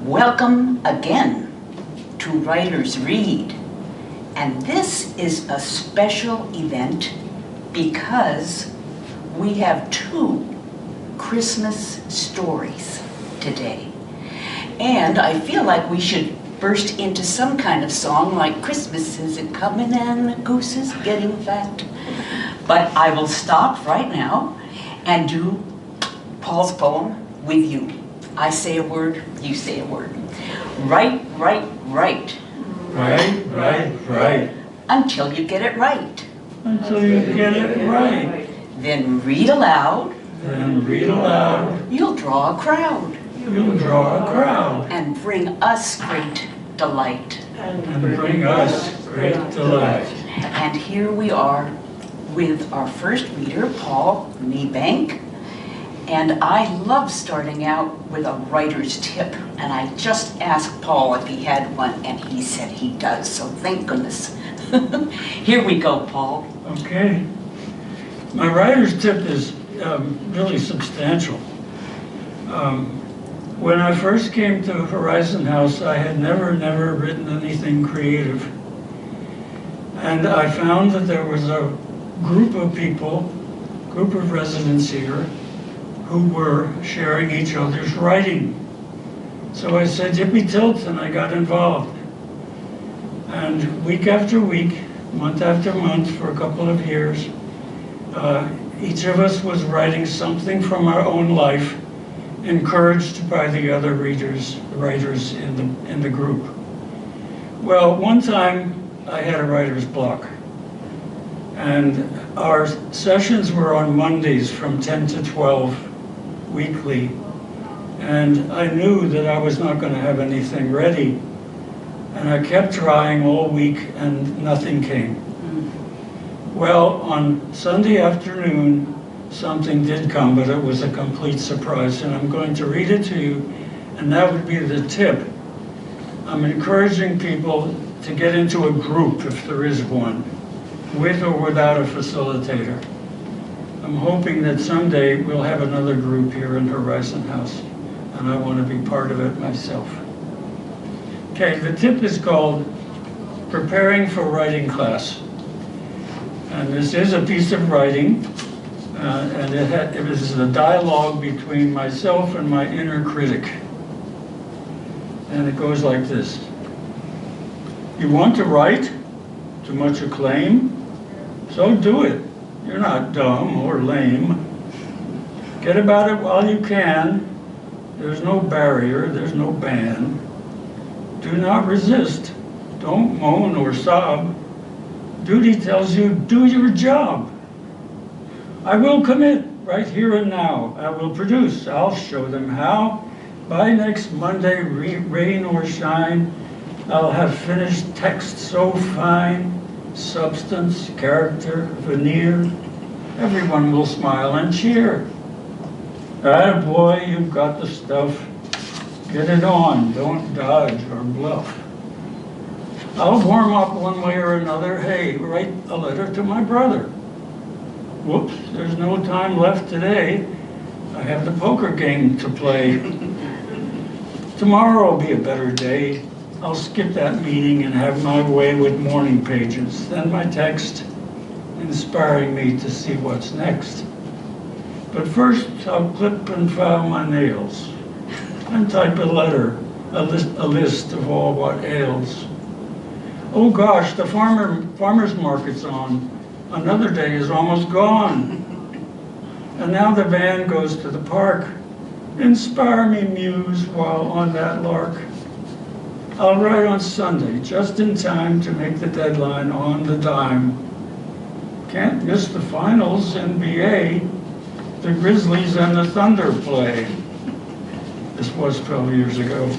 Welcome again to Writers Read. And this is a special event because we have two Christmas stories today. And I feel like we should burst into some kind of song like Christmas is a coming and the goose is getting fat. But I will stop right now and do Paul's poem with you. I say a word, you say a word. Right, right, right. Right, right, right. Until you get it right. Until you get it right. Then read aloud. Then read aloud. You'll draw a crowd. You'll draw a crowd. And bring us great delight. And bring us great delight. And here we are with our first reader, Paul Niebanck. And I love starting out with a writer's tip. And I just asked Paul if he had one, and he said he does, so thank goodness. Here we go, Paul. Okay. My writer's tip is really substantial. When I first came to Horizon House, I had never written anything creative. And I found that there was a group of people, group of residents here, who were sharing each other's writing. So I said, yippee tilt, and I got involved. And week after week, month after month, for a couple of years, each of us was writing something from our own life, encouraged by the other writers in the group. Well, one time I had a writer's block. And our sessions were on Mondays from 10 to 12 weekly. And I knew that I was not going to have anything ready. And I kept trying all week and nothing came. Well, on Sunday afternoon, something did come, but it was a complete surprise. And I'm going to read it to you, and that would be the tip. I'm encouraging people to get into a group, if there is one, with or without a facilitator. I'm hoping that someday we'll have another group here in Horizon House, and I want to be part of it myself. Okay, the tip is called Preparing for Writing Class. And this is a piece of writing, and it is a dialogue between myself and my inner critic. And it goes like this. You want to write to much acclaim? So do it. You're not dumb or lame. Get about it while you can. There's no barrier, there's no ban. Do not resist. Don't moan or sob. Duty tells you, do your job. I will commit right here and now. I will produce. I'll show them how. By next Monday, rain or shine, I'll have finished text so fine, substance, character, veneer. Everyone will smile and cheer. Attaboy, you've got the stuff. Get it on, don't dodge or bluff. I'll warm up one way or another. Hey, write a letter to my brother. Whoops, there's no time left today. I have the poker game to play. Tomorrow will be a better day. I'll skip that meeting and have my way with morning pages. Then my text, inspiring me to see what's next. But first, I'll clip and file my nails and type a letter, a list of all what ails. Oh gosh, the farmer's market's on. Another day is almost gone. And now the van goes to the park. Inspire me, muse, while on that lark. I'll write on Sunday, just in time to make the deadline on the dime. Can't miss the finals, NBA. The Grizzlies and the Thunder play. This was 12 years ago.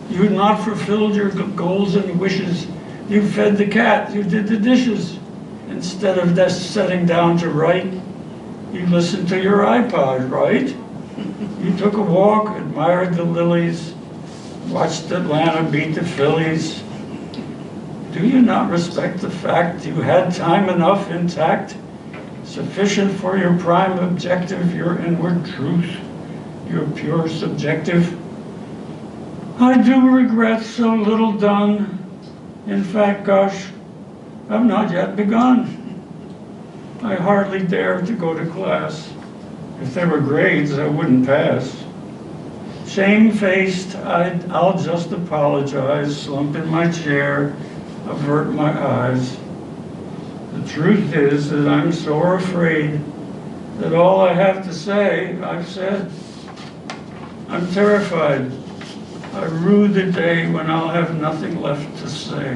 You've not fulfilled your goals and wishes. You fed the cat, you did the dishes. Instead of just sitting down to write, you listened to your iPod, right? You took a walk, admired the lilies, watched Atlanta beat the Phillies. Do you not respect the fact you had time enough intact, sufficient for your prime objective, your inward truth, your pure subjective? I do regret so little done. In fact, gosh, I've not yet begun. I hardly dare to go to class. If there were grades, I wouldn't pass. Shamefaced, I'll just apologize, slump in my chair, avert my eyes. The truth is that I'm sore afraid that all I have to say, I've said. I'm terrified. I rue the day when I'll have nothing left to say.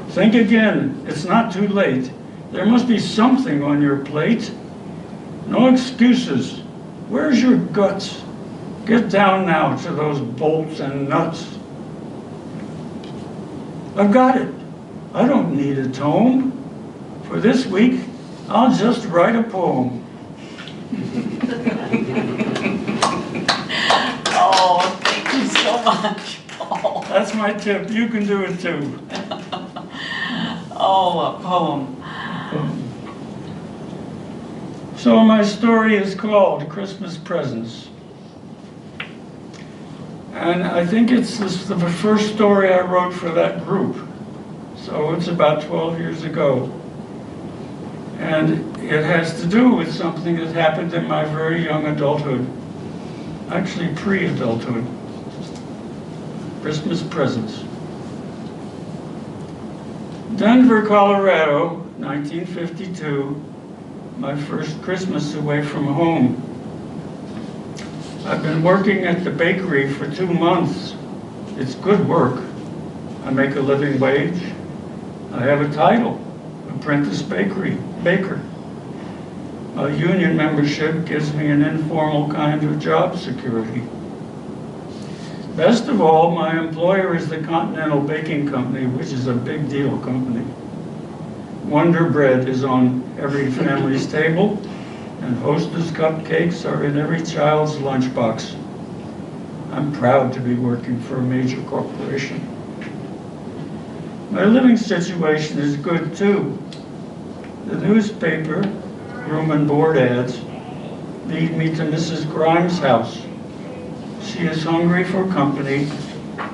Think again, it's not too late. There must be something on your plate. No excuses. Where's your guts? Get down now to those bolts and nuts. I've got it. I don't need a tome. For this week, I'll just write a poem. Oh, thank you so much, Paul. That's my tip. You can do it too. Oh, a poem. So my story is called Christmas Presents. And I think it's the first story I wrote for that group. So it's about 12 years ago. And it has to do with something that happened in my very young adulthood. Actually, pre-adulthood. Christmas presents. Denver, Colorado, 1952. My first Christmas away from home. I've been working at the bakery for 2 months. It's good work. I make a living wage. I have a title, apprentice baker. A union membership gives me an informal kind of job security. Best of all, my employer is the Continental Baking Company, which is a big deal company. Wonder Bread is on every family's table, and Hostess cupcakes are in every child's lunchbox. I'm proud to be working for a major corporation. My living situation is good too. The newspaper, room and board ads, lead me to Mrs. Grimes' house. She is hungry for company,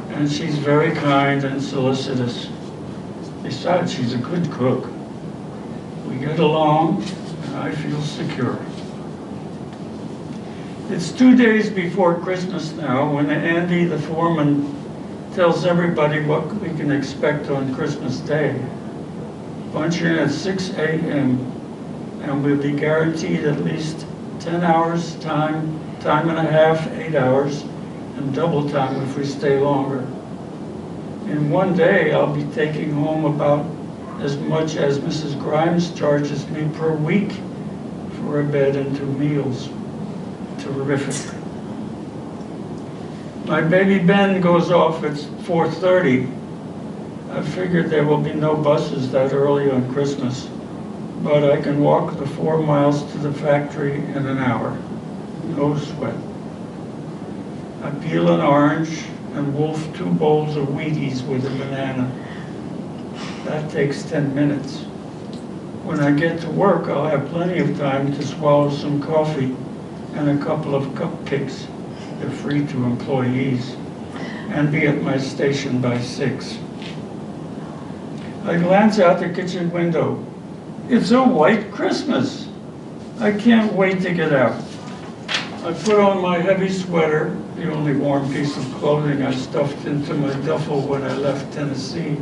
and she's very kind and solicitous. Besides, she's a good cook. We get along, and I feel secure. It's 2 days before Christmas now when Andy, the foreman, tells everybody what we can expect on Christmas Day. Punch in at 6 a.m. and we'll be guaranteed at least 10 hours time and a half, 8 hours, and double time if we stay longer. In 1 day, I'll be taking home about as much as Mrs. Grimes charges me per week for a bed and 2 meals. Terrific. My baby Ben goes off at 4:30. I figured there will be no buses that early on Christmas, but I can walk the 4 miles to the factory in an hour. No sweat. I peel an orange and wolf 2 bowls of Wheaties with a banana. That takes 10 minutes. When I get to work, I'll have plenty of time to swallow some coffee and a couple of cupcakes. They're free to employees, and be at my station by 6. I glance out the kitchen window. It's a white Christmas. I can't wait to get out. I put on my heavy sweater, the only warm piece of clothing I stuffed into my duffel when I left Tennessee.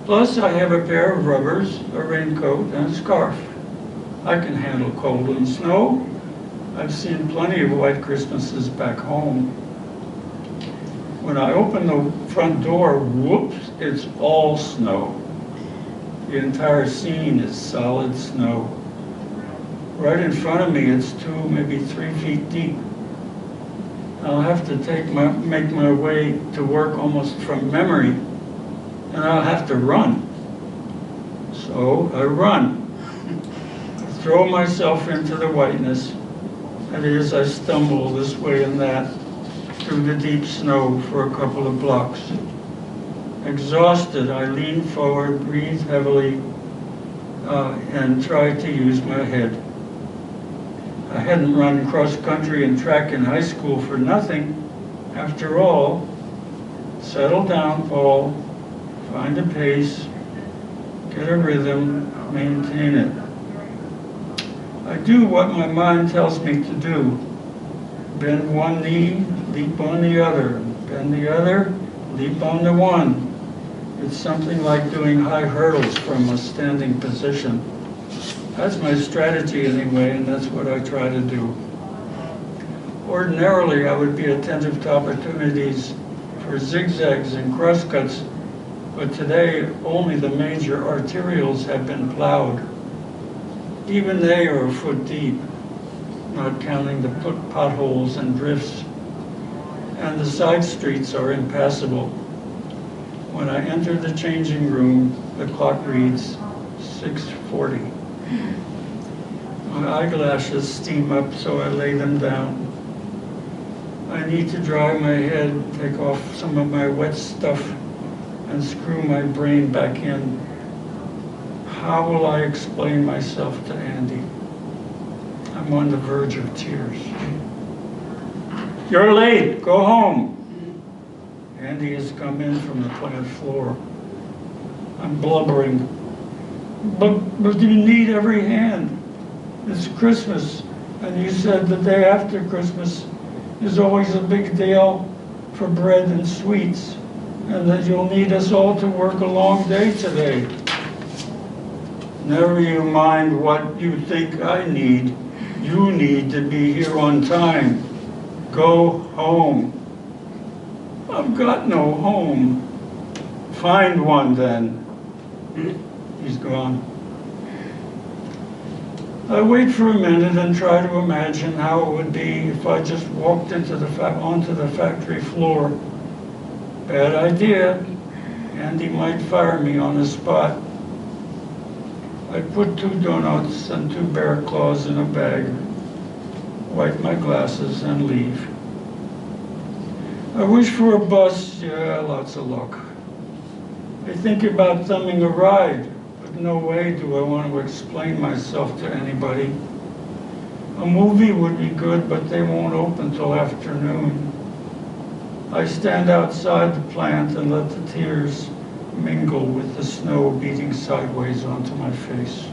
Plus, I have a pair of rubbers, a raincoat, and a scarf. I can handle cold and snow. I've seen plenty of white Christmases back home. When I open the front door, whoops, it's all snow. The entire scene is solid snow. Right in front of me, it's 2, maybe 3 feet deep. I'll have to make my way to work almost from memory, and I'll have to run. So I run. I throw myself into the whiteness. That is, I stumble this way and that through the deep snow for a couple of blocks. Exhausted, I lean forward, breathe heavily, and try to use my head. I hadn't run cross country and track in high school for nothing. After all, settle down, Paul, find a pace, get a rhythm, maintain it. I do what my mind tells me to do. Bend one knee, leap on the other. Bend the other, leap on the one. It's something like doing high hurdles from a standing position. That's my strategy anyway, and that's what I try to do. Ordinarily, I would be attentive to opportunities for zigzags and crosscuts, but today only the major arterials have been plowed. Even they are a foot deep, not counting the potholes and drifts, and the side streets are impassable. When I enter the changing room, the clock reads 6:40. My eyelashes steam up, so I lay them down. I need to dry my head, take off some of my wet stuff, and screw my brain back in. How will I explain myself to Andy? I'm on the verge of tears. You're late, go home. Andy has come in from the plant floor. I'm blubbering. But you need every hand. It's Christmas, and you said the day after Christmas is always a big deal for bread and sweets, and that you'll need us all to work a long day today. Never you mind what you think I need. You need to be here on time. Go home. I've got no home. Find one then. He's gone. I wait for a minute and try to imagine how it would be if I just walked onto the factory floor. Bad idea. Andy might fire me on the spot. I put 2 donuts and 2 bear claws in a bag, wipe my glasses, and leave. I wish for a bus, yeah, lots of luck. I think about thumbing a ride, but no way do I want to explain myself to anybody. A movie would be good, but they won't open till afternoon. I stand outside the plant and let the tears mingle with the snow beating sideways onto my face.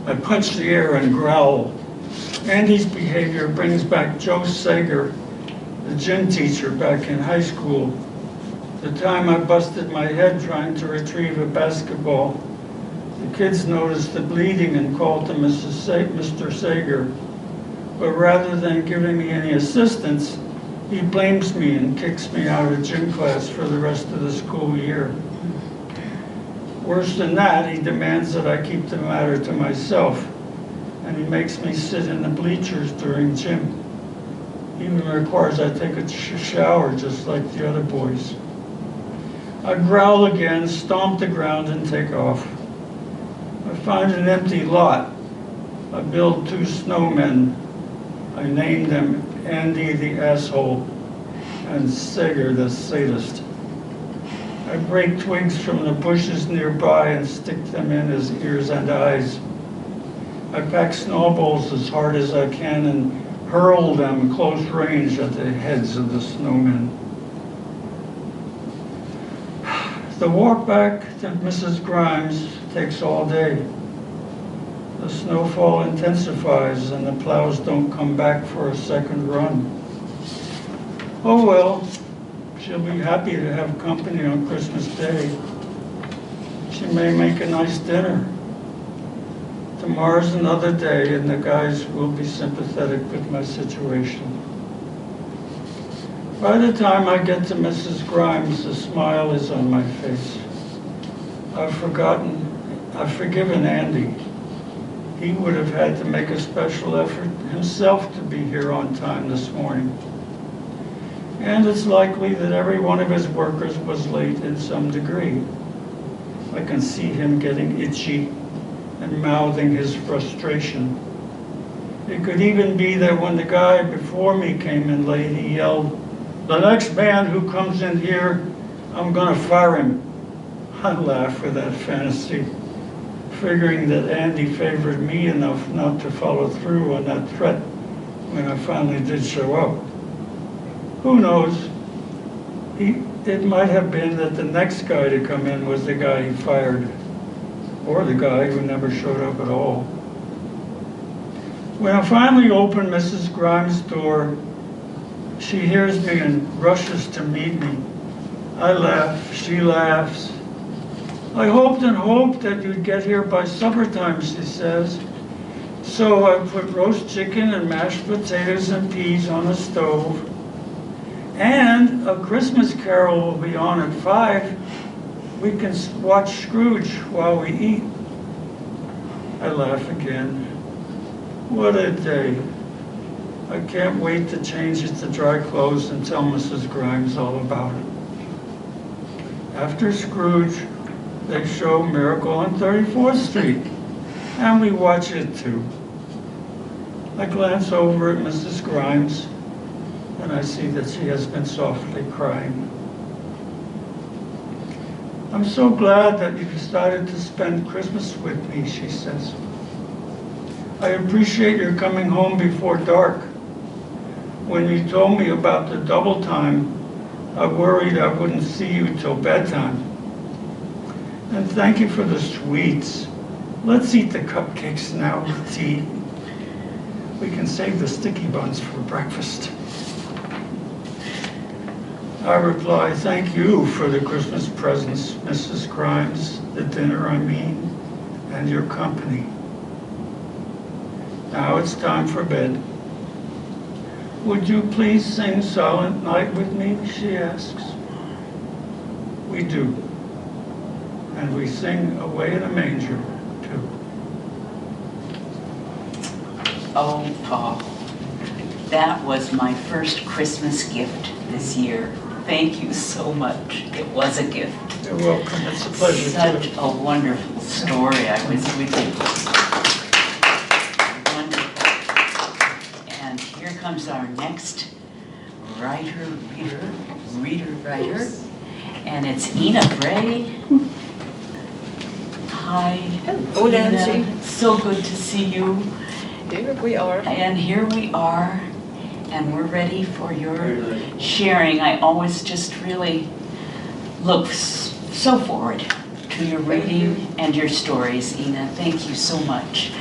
I punch the air and growl. Andy's behavior brings back Joe Sager, the gym teacher back in high school. The time I busted my head trying to retrieve a basketball. The kids noticed the bleeding and called to Mr. Sager. But rather than giving me any assistance, he blames me and kicks me out of gym class for the rest of the school year. Worse than that, he demands that I keep the matter to myself, and he makes me sit in the bleachers during gym. He even requires I take a shower just like the other boys. I growl again, stomp the ground, and take off. I find an empty lot. I build 2 snowmen. I name them Andy the asshole and Sager the sadist. I break twigs from the bushes nearby and stick them in his ears and eyes. I pack snowballs as hard as I can and hurl them close range at the heads of the snowmen. The walk back to Mrs. Grimes takes all day. The snowfall intensifies and the plows don't come back for a second run. Oh well, she'll be happy to have company on Christmas Day. She may make a nice dinner. Tomorrow's another day and the guys will be sympathetic with my situation. By the time I get to Mrs. Grimes, the smile is on my face. I've forgiven Andy. He would have had to make a special effort himself to be here on time this morning. And it's likely that every one of his workers was late in some degree. I can see him getting itchy and mouthing his frustration. It could even be that when the guy before me came in late, he yelled, "The next man who comes in here, I'm gonna fire him." I laugh at that fantasy, figuring that Andy favored me enough not to follow through on that threat when I finally did show up. Who knows? It might have been that the next guy to come in was the guy he fired, or the guy who never showed up at all. When I finally open Mrs. Grimes' door, she hears me and rushes to meet me. I laugh, she laughs. I hoped and hoped that you'd get here by supper time, she says. So I put roast chicken and mashed potatoes and peas on the stove. And A Christmas Carol will be on at 5. We can watch Scrooge while we eat. I laugh again. What a day. I can't wait to change it to dry clothes and tell Mrs. Grimes all about it. After Scrooge, they show Miracle on 34th Street, and we watch it too. I glance over at Mrs. Grimes, and I see that she has been softly crying. I'm so glad that you decided to spend Christmas with me, she says. I appreciate your coming home before dark. When you told me about the double time, I worried I wouldn't see you till bedtime. And thank you for the sweets. Let's eat the cupcakes now with tea. We can save the sticky buns for breakfast. I reply, thank you for the Christmas presents, Mrs. Grimes, the dinner I mean, and your company. Now it's time for bed. Would you please sing Silent Night with me, she asks. We do. And we sing Away in a Manger, too. Oh, Paul, that was my first Christmas gift this year. Thank you so much. It was a gift. You're welcome. It's a pleasure. Such a wonderful story. I was with you. Wonderful. And here comes our next writer, and it's Ina Bray. Hi. Hello, Nancy. Ina. So good to see you. Here we are. And here we are, and we're ready for your sharing. I always just really look so forward to your reading and your stories, Ina. Thank you so much.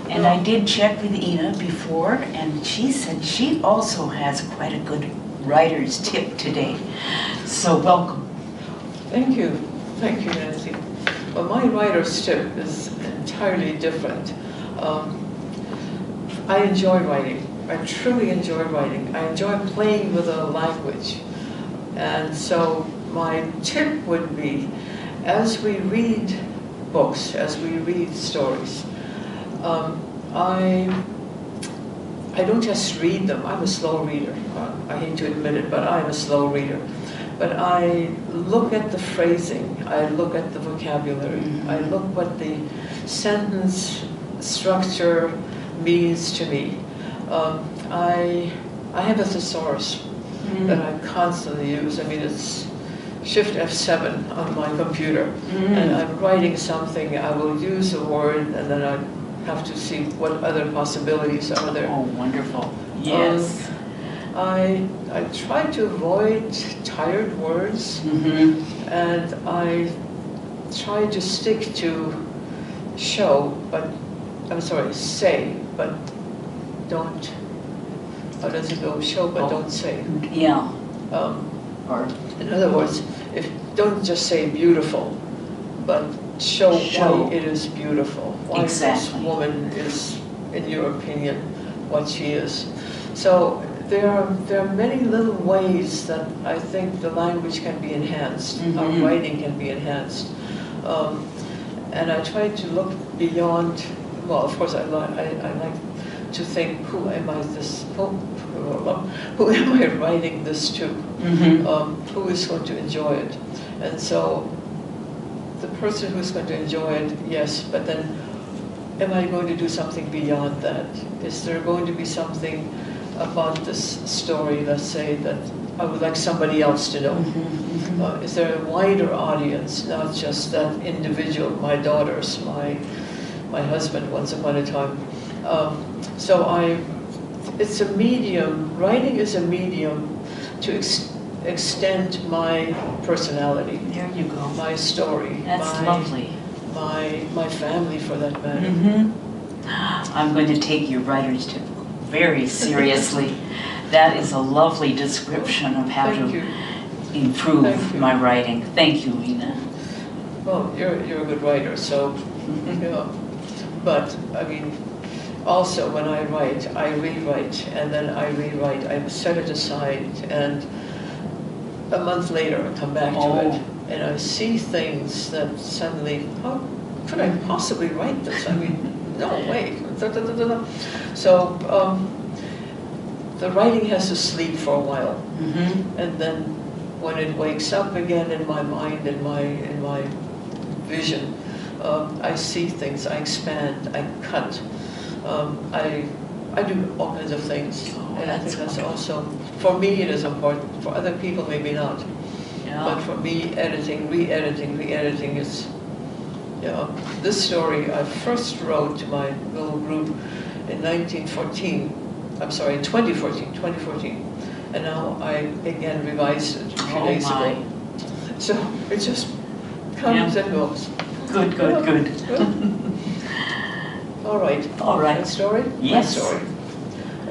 And I did check with Ina before, and she said she also has quite a good writer's tip today. So welcome. Thank you. Thank you, Nancy. Well, my writer's tip is entirely different. I enjoy writing. I truly enjoy writing. I enjoy playing with a language. And so my tip would be, as we read books, as we read stories, I don't just read them. I'm a slow reader. I hate to admit it, but I'm a slow reader. But I look at the phrasing. I look at the vocabulary. I look what the sentence structure means to me. I have a thesaurus that I constantly use. I mean, it's Shift F7 on my computer, and I'm writing something. I will use a word, and then I have to see what other possibilities are there. Oh, wonderful. Yes. I try to avoid tired words, and I try to stick to say, but don't, how does it go? Show, but don't say. Yeah. Or, in other words, don't just say beautiful, but show why it is beautiful. Why this woman is, in your opinion, what she is. So there are many little ways that I think the language can be enhanced, our writing can be enhanced. And I try to look beyond, well, of course I like to think, who am I writing this to? Who is going to enjoy it? And so the person who's going to enjoy it, yes, but then am I going to do something beyond that? Is there going to be something about this story, let's say, that I would like somebody else to know? Is there a wider audience, not just that individual, my daughters, my husband once upon a time? So it's a medium, writing is a medium to extend my personality, There you go. my story, That's lovely. my family for that matter. I'm going to take your writer's tip very seriously. That is a lovely description of how Thank to you. improve Thank you. my writing. Thank you, Ina. Well, you're a good writer, so, you know, but, I mean, also when I write, I rewrite, and then I rewrite, I set it aside, and a month later I come back to it, and I see things that suddenly, how could I possibly write this? I mean, no way. So, the writing has to sleep for a while, and then when it wakes up again in my mind, in my vision, I see things, I expand, I cut, I do all kinds of things, and I think that's also, for me it is important, for other people maybe not, but for me editing, re-editing is, you know, this story I first wrote to my little group in 2014, and now I again revised it a few days ago. So it just comes and goes. Good, good, good. All right. All right. My story? Yes. My story.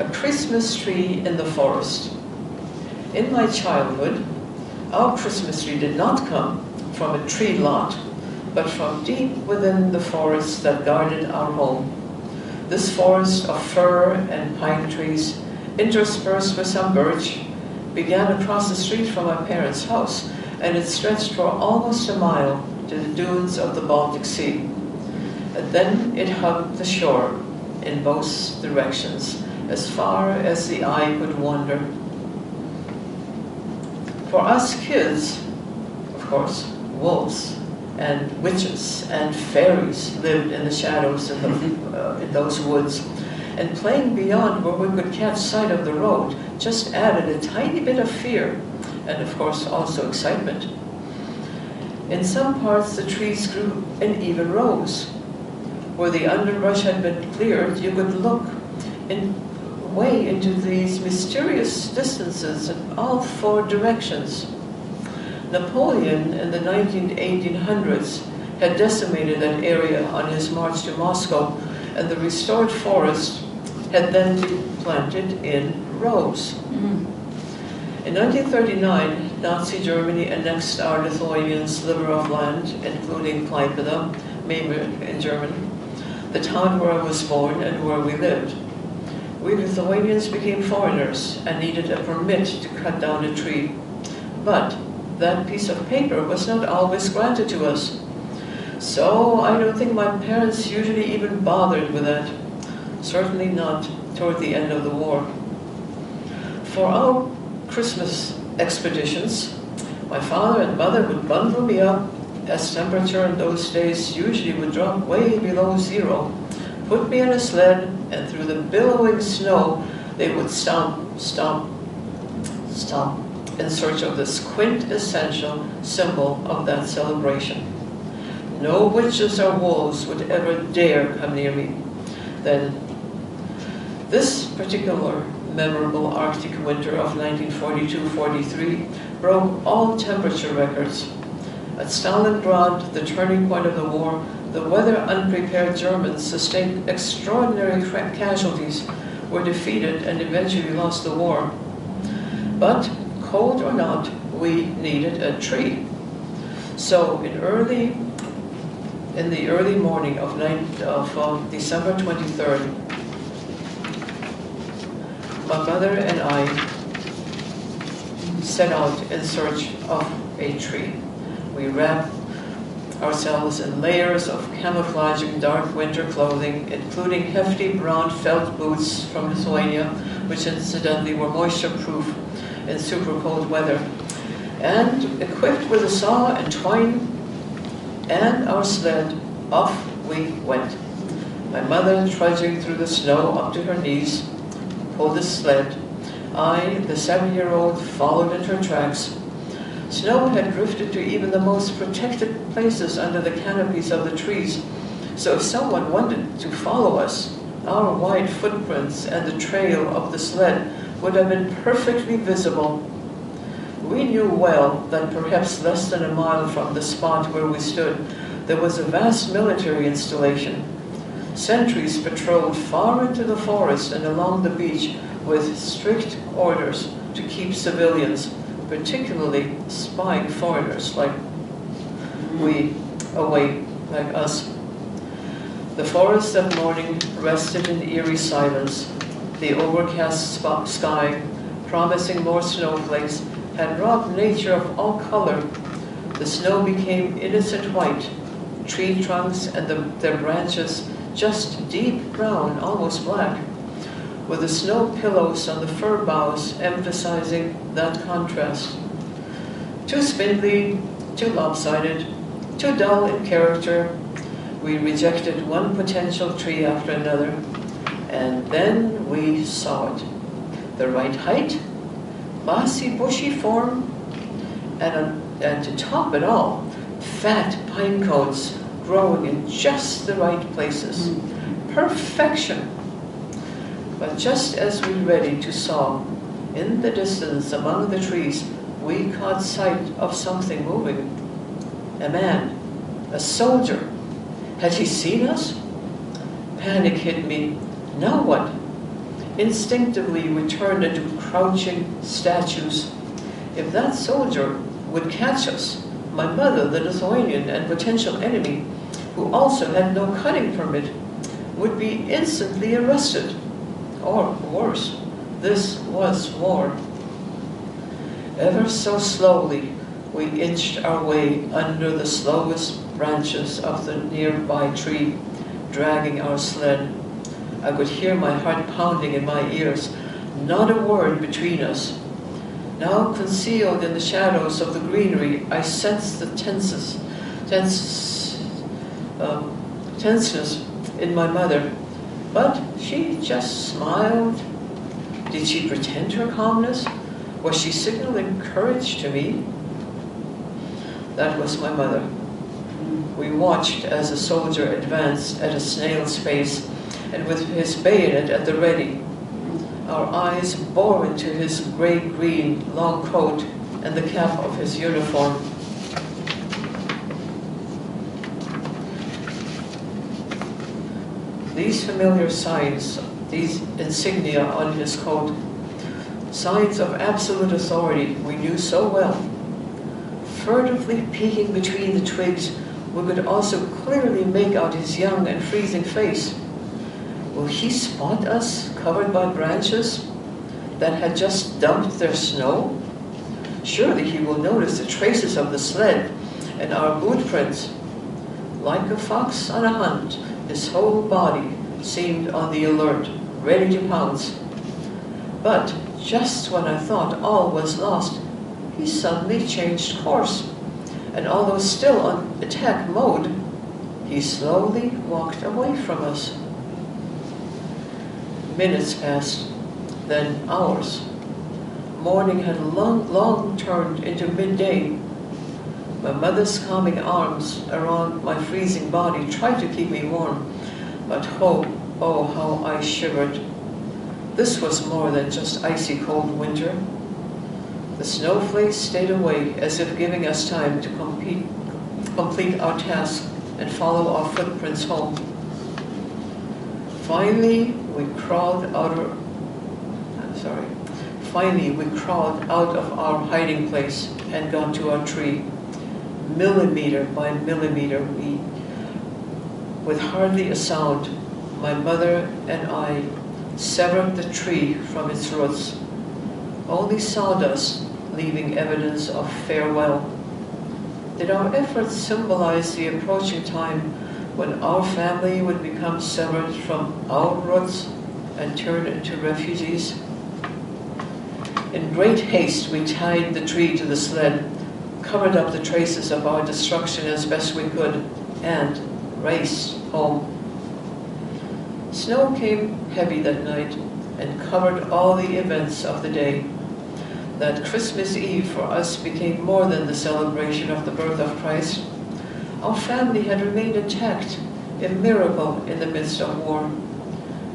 A Christmas tree in the forest. In my childhood, our Christmas tree did not come from a tree lot, but from deep within the forest that guarded our home. This forest of fir and pine trees, interspersed with some birch, began across the street from my parents' house, and it stretched for almost a mile to the dunes of the Baltic Sea. And then it hugged the shore in both directions, as far as the eye could wander. For us kids, of course, wolves and witches and fairies lived in the shadows in those woods. And playing beyond where we could catch sight of the road just added a tiny bit of fear, and of course also excitement. In some parts the trees grew in even rows. Where the underbrush had been cleared, you could look way into these mysterious distances in all four directions. Napoleon in the 1800s had decimated that area on his march to Moscow, and the restored forest had then been planted in rows. In 1939, Nazi Germany annexed our Lithuanian sliver of land, including Klaipėda, Niebanck in Germany, the town where I was born and where we lived. We Lithuanians became foreigners and needed a permit to cut down a tree. But that piece of paper was not always granted to us. So I don't think my parents usually even bothered with that. Certainly not toward the end of the war. For our Christmas expeditions, my father and mother would bundle me up as temperature in those days usually would drop way below zero, put me on a sled, and through the billowing snow, they would stomp, stomp, stomp in search of this quintessential symbol of that celebration. No witches or wolves would ever dare come near me. Then, this particular memorable Arctic winter of 1942-43 broke all temperature records. At Stalingrad, the turning point of the war, the weather-unprepared Germans sustained extraordinary casualties, were defeated, and eventually lost the war. But, cold or not, we needed a tree. So, in the early morning of December 23rd, my mother and I set out in search of a tree. We wrapped ourselves in layers of camouflaging dark winter clothing, including hefty brown felt boots from Lithuania, which incidentally were moisture-proof in super cold weather. And equipped with a saw and twine and our sled, off we went. My mother trudging through the snow up to her knees, pulled the sled. I, the 7-year-old, followed in her tracks. Snow had drifted to even the most protected places under the canopies of the trees, so if someone wanted to follow us, our wide footprints and the trail of the sled would have been perfectly visible. We knew well that perhaps less than a mile from the spot where we stood, there was a vast military installation. Sentries patrolled far into the forest and along the beach with strict orders to keep civilians, particularly spying foreigners like we, away like us. The forest that morning rested in eerie silence. The overcast sky, promising more snowflakes, had robbed nature of all color. The snow became innocent white, tree trunks and their branches just deep brown, almost black, with the snow pillows on the fir boughs emphasizing that contrast. Too spindly, too lopsided, too dull in character, we rejected one potential tree after another, and then we saw it. The right height, mossy, bushy form, and to top it all, fat pine cones growing in just the right places. Perfection. But just as we ready to saw, in the distance among the trees, we caught sight of something moving. A man, a soldier. Had he seen us? Panic hit me. Now what? Instinctively, we turned into crouching statues. If that soldier would catch us, my mother, the Lithuanian and potential enemy, who also had no cutting permit, would be instantly arrested. Or worse, this was war. Ever so slowly, we inched our way under the slowest branches of the nearby tree, dragging our sled. I could hear my heart pounding in my ears, not a word between us. Now concealed in the shadows of the greenery, I sensed the tenseness in my mother. But she just smiled. Did she pretend her calmness? Was she signaling courage to me? That was my mother. We watched as the soldier advanced at a snail's pace, and with his bayonet at the ready. Our eyes bore into his gray-green long coat and the cap of his uniform. These familiar signs, these insignia on his coat, signs of absolute authority we knew so well. Furtively peeking between the twigs, we could also clearly make out his young and freezing face. Will he spot us covered by branches that had just dumped their snow? Surely he will notice the traces of the sled and our boot prints. Like a fox on a hunt, his whole body seemed on the alert, ready to pounce. But just when I thought all was lost, he suddenly changed course, and although still on attack mode, he slowly walked away from us. Minutes passed, then hours. Morning had long turned into midday. My mother's calming arms around my freezing body tried to keep me warm, but oh, how I shivered. This was more than just icy cold winter. The snowflakes stayed away as if giving us time to complete our task and follow our footprints home. Finally, we crawled out of our hiding place and got to our tree. Millimeter by millimeter, with hardly a sound, my mother and I severed the tree from its roots. Only sawdust leaving evidence of farewell. Did our efforts symbolize the approaching time when our family would become severed from our roots and turn into refugees? In great haste, we tied the tree to the sled, covered up the traces of our destruction as best we could, and raced home. Snow came heavy that night and covered all the events of the day. That Christmas Eve for us became more than the celebration of the birth of Christ. Our family had remained intact, a miracle in the midst of war.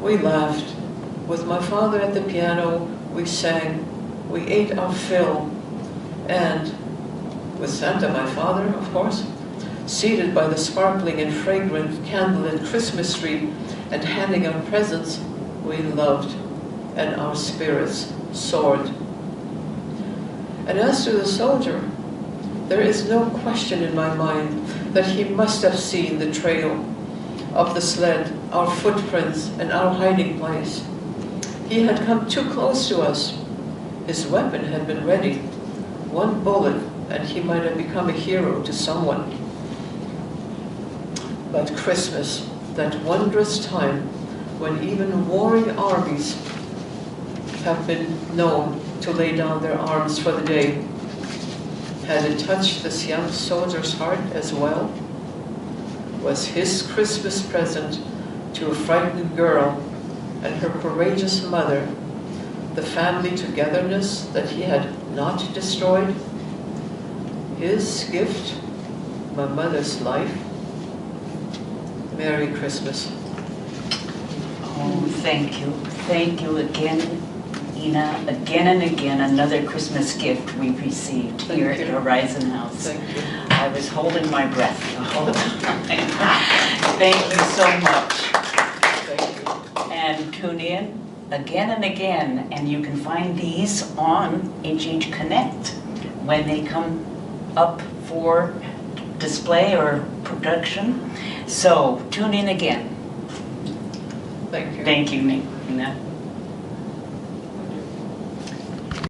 We laughed. With my father at the piano, we sang. We ate our fill. And with Santa, my father, of course, seated by the sparkling and fragrant candlelit Christmas tree and handing out presents, we loved, and our spirits soared. And as to the soldier, there is no question in my mind that he must have seen the trail of the sled, our footprints, and our hiding place. He had come too close to us. His weapon had been ready. One bullet, and he might have become a hero to someone. But Christmas, that wondrous time when even warring armies have been known to lay down their arms for the day, had it touched this young soldier's heart as well? Was his Christmas present to a frightened girl and her courageous mother the family togetherness that he had not destroyed? His gift, my mother's life? Merry Christmas. Oh, thank you. Thank you again, Ina. Again and again, another Christmas gift we've received here at Horizon House. Thank you. I was holding my breath the whole time. Thank you so much. Thank you. And tune in again and again, and you can find these on HH Connect when they come up for display or production. So tune in again. Thank you. Thank you, Nina.